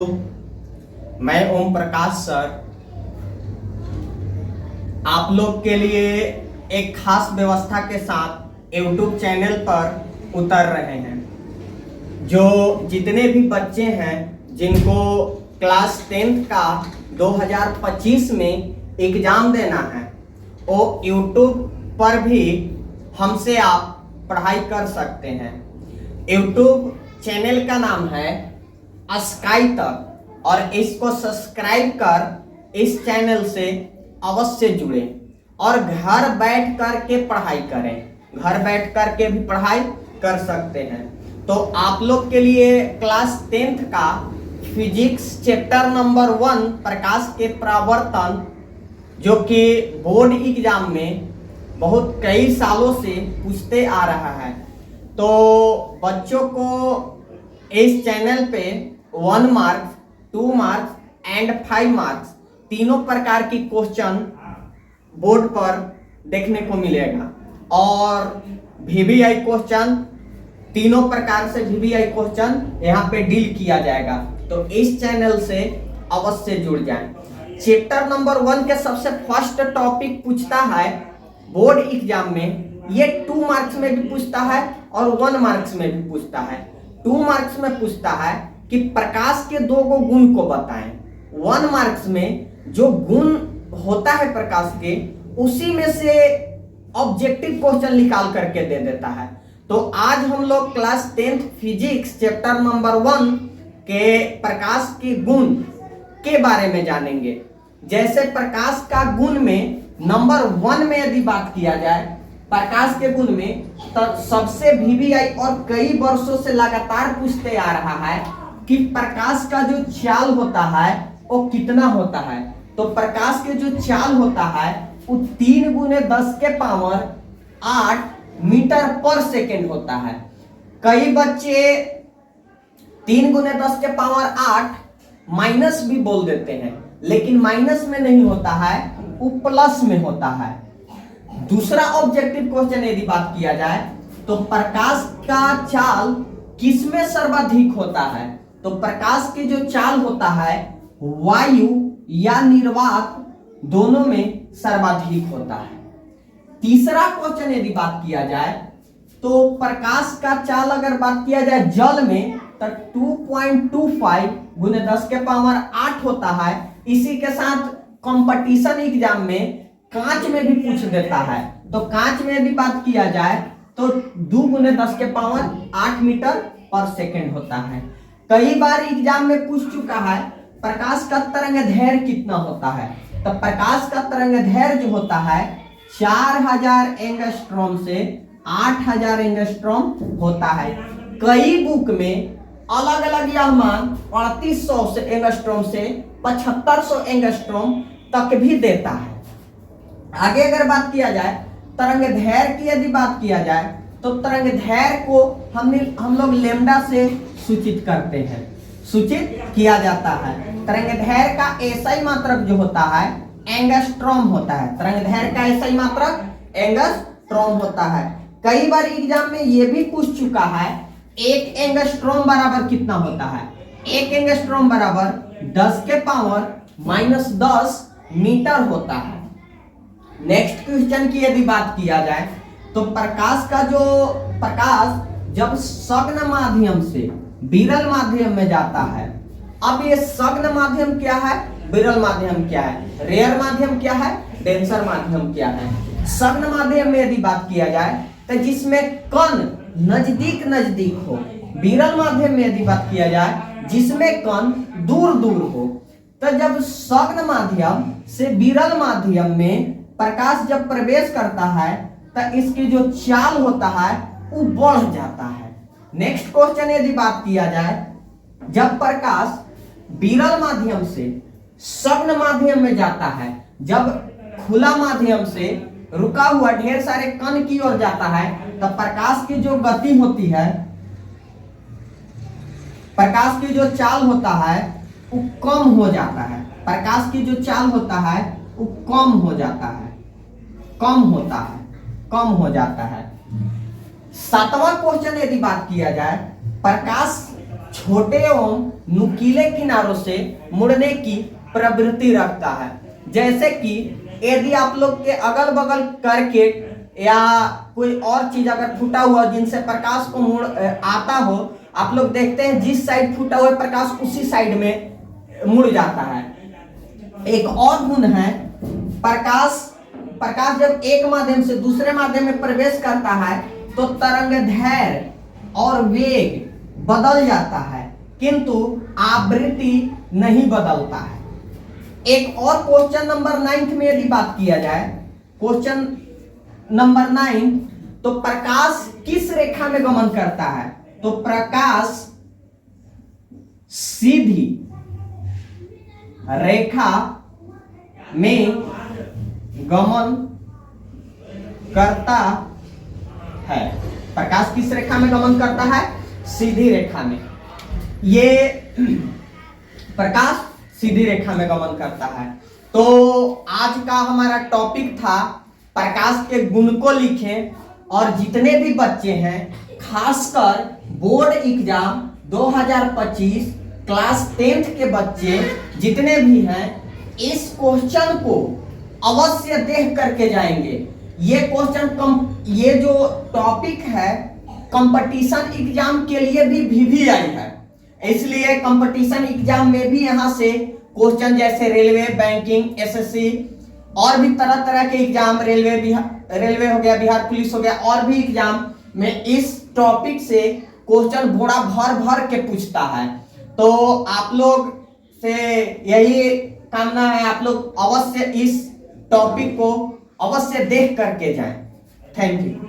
मैं ओम प्रकाश सर आप लोग के लिए एक खास व्यवस्था के साथ YouTube चैनल पर उतर रहे हैं। जो जितने भी बच्चे हैं जिनको क्लास 10th का 2025 में एग्ज़ाम देना है वो YouTube पर भी हमसे आप पढ़ाई कर सकते हैं। YouTube चैनल का नाम है स्काई तक और इसको सब्सक्राइब कर इस चैनल से अवश्य जुड़े और घर बैठ कर के पढ़ाई करें। घर बैठ कर के भी पढ़ाई कर सकते हैं। तो आप लोग के लिए क्लास 10th का फिजिक्स चैप्टर नंबर 1 प्रकाश के परावर्तन, जो कि बोर्ड एग्जाम में बहुत कई सालों से पूछते आ रहा है, तो बच्चों को इस चैनल पे 1 मार्क्स, 2 मार्क्स एंड 5 मार्क्स तीनों प्रकार की क्वेश्चन बोर्ड पर देखने को मिलेगा और VBI क्वेश्चन, तीनों प्रकार से VBI क्वेश्चन यहाँ पे डील किया जाएगा। तो इस चैनल से अवश्य जुड़ जाएं। चैप्टर नंबर 1 के सबसे फर्स्ट टॉपिक पूछता है बोर्ड एग्जाम में, ये 2 मार्क्स में भी पूछता है और 1 मार्क्स में भी पूछता है। 2 मार्क्स में पूछता है कि प्रकाश के 2 गुण को बताएं। 1 मार्क्स में जो गुण होता है प्रकाश के, उसी में से ऑब्जेक्टिव क्वेश्चन निकाल करके दे देता है। तो आज हम लोग class 10th physics chapter number 1 के प्रकाश के गुण के बारे में जानेंगे। जैसे प्रकाश का गुण में नंबर 1 में यदि बात किया जाए प्रकाश के गुण में, तो सबसे VBI और कई वर्षों से लगातार पूछते आ रहा है कि प्रकाश का जो चाल होता है वो कितना होता है। तो प्रकाश के जो चाल होता है वो 3 × 10⁸ मीटर पर सेकेंड होता है। कई बच्चे 3 × 10⁸ माइनस भी बोल देते हैं, लेकिन माइनस में नहीं होता है, वो प्लस में होता है। दूसरा ऑब्जेक्टिव क्वेश्चन यदि बात किया जाए तो प्रकाश का चाल किसमें सर्वाधिक होता है, तो प्रकाश की जो चाल होता है वायु या निर्वात दोनों में सर्वाधिक होता है। तीसरा क्वेश्चन यदि बात किया जाए तो प्रकाश का चाल अगर बात किया जाए जल में तो 2.25 × 10⁸ होता है। इसी के साथ कंपटीशन एग्जाम में कांच में भी पूछ देता है। तो कांच में यदि बात किया जाए तो 2 × 10⁸ मीटर पर सेकेंड होता है। कई बार एग्जाम में पूछ चुका है प्रकाश का तरंगदैर्घ्य कितना होता है, तो प्रकाश का तरंगदैर्घ्य जो होता है 4000 एंगस्ट्रॉम से 8000 एंगस्ट्रॉम होता है। कई बुक में अलग अलग यह मान 3500 से एंगस्ट्रॉम से 7500 एंगस्ट्रॉम तक भी देता है। आगे अगर बात किया जाए तरंगदैर्घ्य की यदि बात किया जाए तो तरंगदैर्घ्य को हम लोग लैम्डा से सूचित करते हैं, सूचित किया जाता है। तरंगदैर्घ्य का SI मात्रक जो होता है एंगस्ट्रॉम होता है। तरंगदैर्घ्य का SI मात्रक एंगस्ट्रॉम होता है। कई बार एग्जाम में ये भी पूछ चुका है 1 एंगस्ट्रॉम बराबर कितना होता है। 1 एंगस्ट्रॉम बराबर 10⁻⁻10 मीटर होता है। नेक्स्ट क्वेश्चन की यदि बात किया जाए तो प्रकाश जब सघन माध्यम से विरल माध्यम में जाता है। अब ये सघन माध्यम क्या है, विरल माध्यम क्या है, रेयर माध्यम क्या है, डेंसर माध्यम क्या है। सघन माध्यम में यदि बात किया जाए तो जिसमें कण नजदीक नजदीक हो। विरल माध्यम में यदि बात किया जाए जिसमें कण दूर दूर हो। तो जब सघन माध्यम से विरल माध्यम में प्रकाश जब प्रवेश करता है तो इसकी जो चाल होता है वो बढ़ जाता है। नेक्स्ट क्वेश्चन यदि बात किया जाए, जब प्रकाश विरल माध्यम से सघन माध्यम में जाता है, जब खुला माध्यम से रुका हुआ ढेर सारे कण की ओर जाता है, तो प्रकाश की जो गति होती है, प्रकाश की जो चाल होता है वो कम हो जाता है। प्रकाश की जो चाल होता है वो कम हो जाता है, कम हो जाता है। 7वां क्वेश्चन यदि बात किया जाए, प्रकाश छोटे एवं नुकीले किनारों से मुड़ने की प्रवृत्ति रखता है। जैसे कि यदि आप लोग के अगल बगल करकेट या कोई और चीज अगर फूटा हुआ जिनसे प्रकाश को मुड़ आता हो, आप लोग देखते हैं जिस साइड फूटा हुआ प्रकाश उसी साइड में मुड़ जाता है। एक और गुण है, प्रकाश जब एक माध्यम से दूसरे माध्यम में प्रवेश करता है तो तरंगदैर्घ्य और वेग बदल जाता है, किंतु आवृत्ति नहीं बदलता है। एक और क्वेश्चन नंबर 9 में यदि बात किया जाए, क्वेश्चन नंबर 9, तो प्रकाश किस रेखा में गमन करता है? तो प्रकाश सीधी रेखा में गमन करता है। प्रकाश किस रेखा में गमन करता है? सीधी रेखा में। ये प्रकाश सीधी रेखा में गमन करता है। तो आज का हमारा टॉपिक था प्रकाश के गुण को लिखें, और जितने भी बच्चे हैं खासकर बोर्ड एग्जाम 2025 क्लास 10th के बच्चे जितने भी हैं, इस क्वेश्चन को अवश्य देख करके जाएंगे। ये क्वेश्चन ये जो टॉपिक है कंपटीशन एग्जाम के लिए भी VVI है, इसलिए कंपटीशन एग्जाम में भी यहां से क्वेश्चन जैसे रेलवे, बैंकिंग, SSC और भी तरह तरह के एग्जाम, रेलवे हो गया, बिहार पुलिस हो गया, और भी एग्जाम में इस टॉपिक से क्वेश्चन बोरा भर भर के पूछता है। तो आप लोग से यही कामना है, आप लोग अवश्य इस टॉपिक को अवश्य देख करके जाएं। Thank you.